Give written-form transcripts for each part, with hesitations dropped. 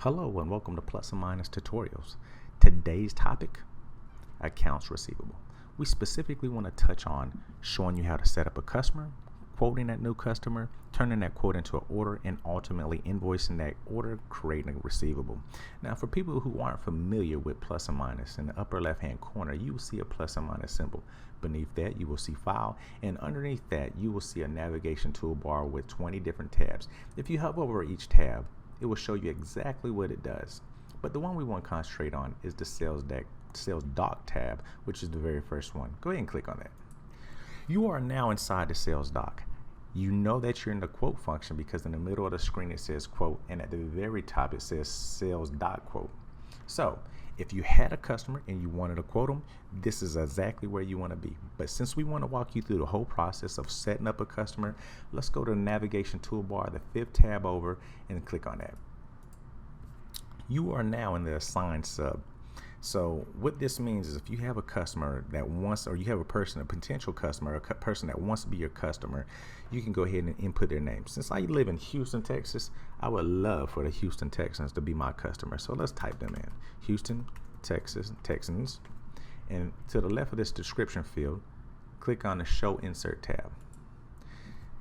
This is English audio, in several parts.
Hello and welcome to Plus and Minus Tutorials. Today's topic, accounts receivable. We specifically want to touch on showing you how to set up a customer, quoting that new customer, turning that quote into an order, and ultimately invoicing that order, creating a receivable. Now, for people who aren't familiar with plus and minus, in the upper left hand corner you will see a plus and minus symbol. Beneath that you will see file, and underneath that you will see a navigation toolbar with 20 different tabs. If you hover over each tab, it will show you exactly what it does. But the one we want to concentrate on is the sales doc tab, which is the very first one. Go ahead and click on that. You are now inside the sales doc. You know that you're in the quote function because in the middle of the screen it says quote, and at the very top it says sales doc quote. So if you had a customer and you wanted to quote them, this is exactly where you want to be. But since we want to walk you through the whole process of setting up a customer, let's go to the navigation toolbar, the fifth tab over, and click on that. You are now in the assigned sub. So what this means is if you have a customer that wants, or you have a potential customer, a person that wants to be your customer, you can go ahead and input their name. Since I live in Houston, Texas, I would love for the Houston Texans to be my customer. So let's type them in. Houston, Texans. And to the left of this description field, click on the Show Insert tab.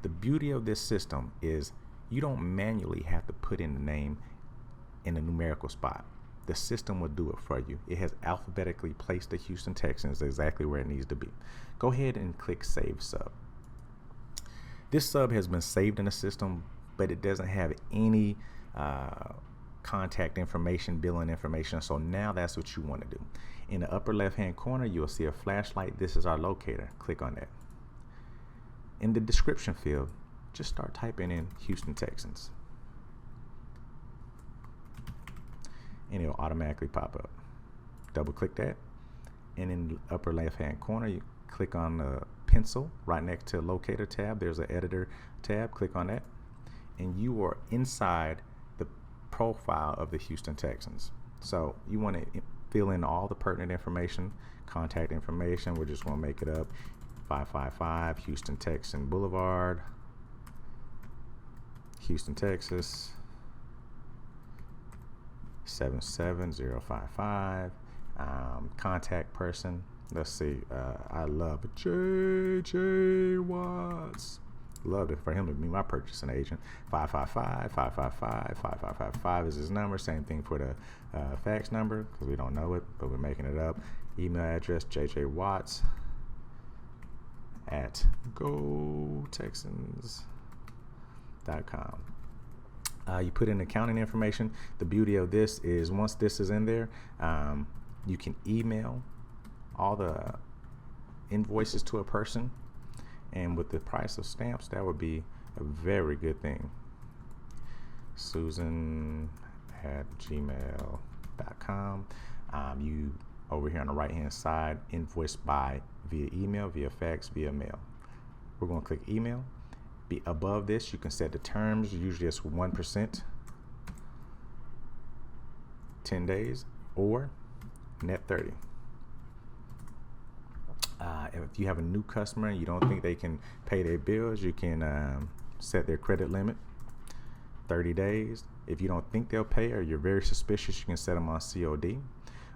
The beauty of this system is you don't manually have to put in the name in a numerical spot. The system will do it for you. It has alphabetically placed the Houston Texans exactly where it needs to be. Go ahead and click Save Sub. This sub has been saved in the system, but it doesn't have any contact information, billing information. So now that's what you want to do. In the upper left hand corner, you'll see a flashlight. This is our locator. Click on that. In the description field, just start typing in Houston Texans, and it'll automatically pop up. Double click that, and in the upper left hand corner you click on the pencil right next to the locator tab. There's an editor tab. Click on that, and you are inside the profile of the Houston Texans. So you want to fill in all the pertinent information, contact information. We're just going to make it up: 555 Houston Texan Boulevard, Houston, Texas 77055. Contact person, let's see, I love J.J. Watts. Love it for him to be my purchasing agent. 555 is his number. Same thing for the fax number, because we don't know it, but we're making it up. Email address jjwatts at gotexans.com. You put in accounting information. The beauty of this is once this is in there, you can email all the invoices to a person, and with the price of stamps, that would be a very good thing. Susan at gmail.com. You over here on the right hand side, invoice by via email, via fax, via mail. We're going to click email. Above this you can set the terms. Usually it's 1%, 10 days, or net 30. If you have a new customer and you don't think they can pay their bills, you can set their credit limit 30 days. If you don't think they'll pay or you're very suspicious, you can set them on COD.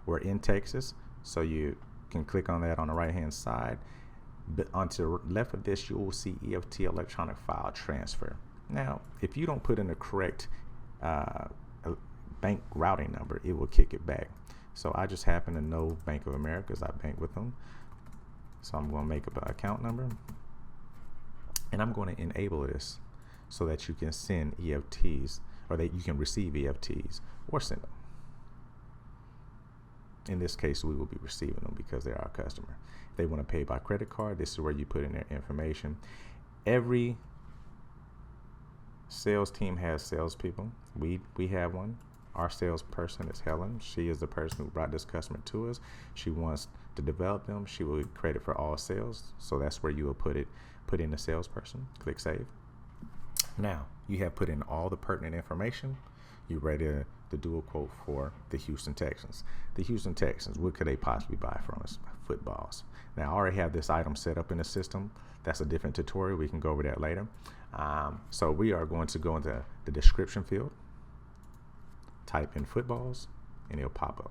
We're in Texas, so you can click on that on the right hand side. But onto the left of this, you will see EFT, electronic file transfer. Now, if you don't put in the correct bank routing number, it will kick it back. So I just happen to know Bank of America because I bank with them. So I'm going to make up an account number, and I'm going to enable this so that you can send EFTs, or that you can receive EFTs or send them. In this case, we will be receiving them because they're our customer. If they want to pay by credit card, this is where you put in their information. Every sales team has salespeople. We have one. Our salesperson is Helen. She is the person who brought this customer to us. She wants to develop them. She will get credit for all sales. So that's where you will put in the salesperson. Click Save. Now you have put in all the pertinent information. You're ready to do a quote for the Houston Texans. The Houston Texans, what could they possibly buy from us? Footballs. Now I already have this item set up in the system. That's a different tutorial. We can go over that later. So we are going to go into the description field, type in footballs, and it'll pop up.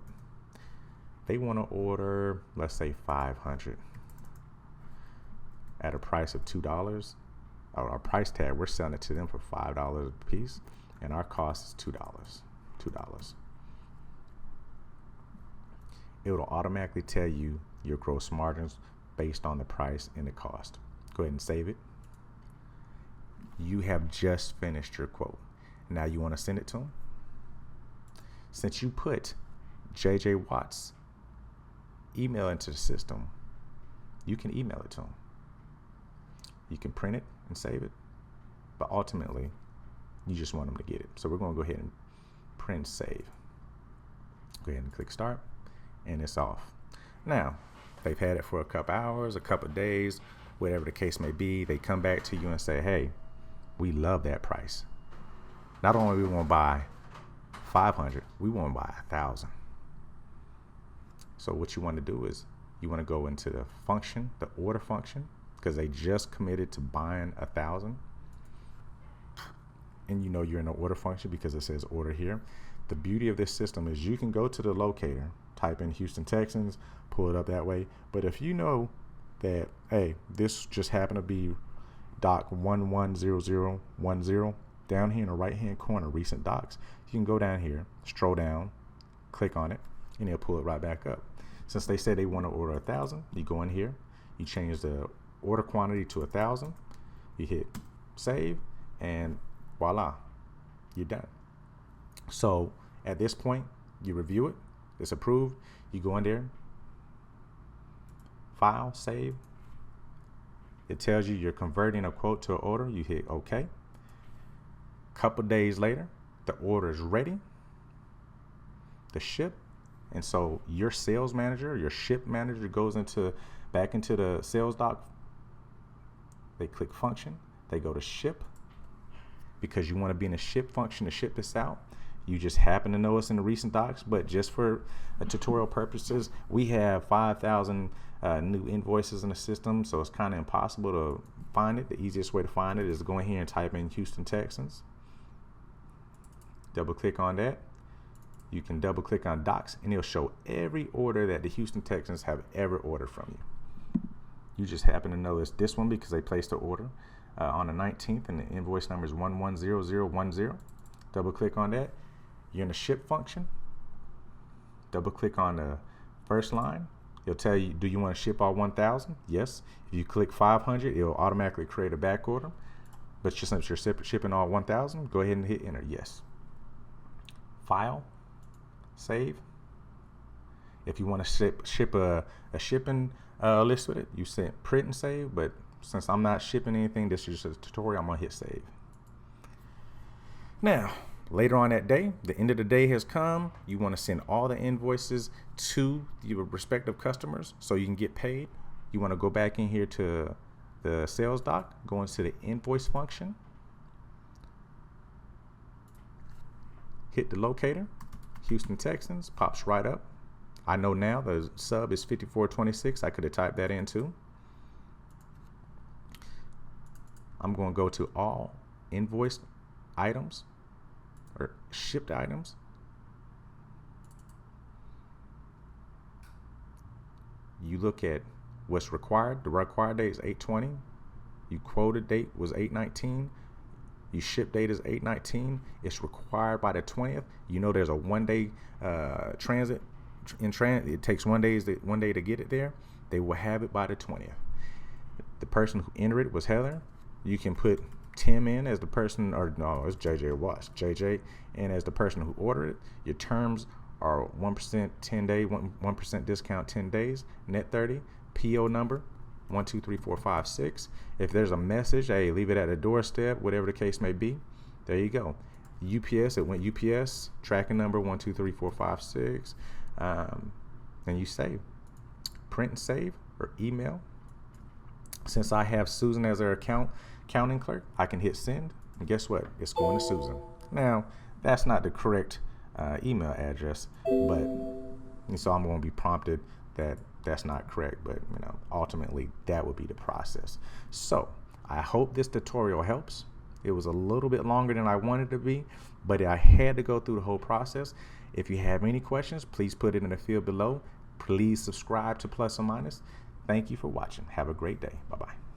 They want to order, let's say 500 at a price of $2. Our price tag, we're selling it to them for $5 a piece, and our cost is $2. It will automatically tell you your gross margins based on the price and the cost. Go ahead and save it. You have just finished your quote. Now you want to send it to them. Since you put JJ Watt's email into the system, you can email it to them. You can print it and save it, but ultimately you just want them to get it. So we're going to go ahead and print save. Go ahead and click start, and it's off. Now they've had it for a couple hours, a couple days, whatever the case may be. They come back to you and say, hey, we love that price. Not only we want to buy 500, we want to buy 1,000. So what you want to do is you want to go into the function, the order function, because they just committed to buying 1,000. And you know you're in the order function because it says order here. The beauty of this system is you can go to the locator, type in Houston Texans, pull it up that way. But if you know that, hey, this just happened to be doc 110010, down here in the right hand corner, recent docs, you can go down here, scroll down, click on it, and it'll pull it right back up. Since they said they want to order 1,000, you go in here, you change the order quantity to 1,000, you hit save, and voila, you're done. So at this point, you review it, it's approved, you go in there, file, save, it tells you you're converting a quote to an order, you hit OK. Couple days later, the order is ready to ship, and so your sales manager, your ship manager goes back into the sales doc. They click function, they go to ship, because you want to be in the ship function to ship this out. You just happen to know it's in the recent docs, but just for tutorial purposes, we have 5,000 new invoices in the system, so it's kind of impossible to find it. The easiest way to find it is to go in here and type in Houston Texans. Double click on that. You can double click on docs, and it'll show every order that the Houston Texans have ever ordered from you. You just happen to know it's this one because they placed the order on the 19th, and the invoice number is 110010. Double click on that. You're in the ship function. Double click on the first line. It'll tell you, do you want to ship all 1,000? Yes. If you click 500, it'll automatically create a back order. But just since you're shipping all 1,000, go ahead and hit enter. Yes. File, save. If you want to ship a shipping list with it, you say print and save. But since I'm not shipping anything, this is just a tutorial, I'm going to hit save. Now, later on that day, the end of the day has come. You want to send all the invoices to your respective customers so you can get paid. You want to go back in here to the sales doc, go into the invoice function, hit the locator, Houston Texans, pops right up. I know now the sub is 5426. I could have typed that in too. I'm going to go to all invoiced items or shipped items. You look at what's required. The required date is 8/20. You quoted date was 8/19. Your ship date is 8/19. It's required by the 20th. You know there's a 1 day transit. It takes 1 day to get it there. They will have it by the 20th. The person who entered it was Heather. You can put Tim in as the person, or no, it's JJ Watts. JJ in as the person who ordered it. Your terms are 1% 10 day, 1% discount 10 days, net 30. PO number 123456. If there's a message, hey, leave it at the doorstep, whatever the case may be. There you go. UPS, it went UPS, tracking number 123456. Then you save. Print and save or email. Since I have Susan as our accounting clerk, I can hit send, and guess what? It's going to Susan. Now, that's not the correct email address, but so I'm going to be prompted that that's not correct, but ultimately that would be the process. So I hope this tutorial helps. It was a little bit longer than I wanted to be, but I had to go through the whole process. If you have any questions, please put it in the field below. Please subscribe to Plus or Minus. Thank you for watching. Have a great day. Bye-bye.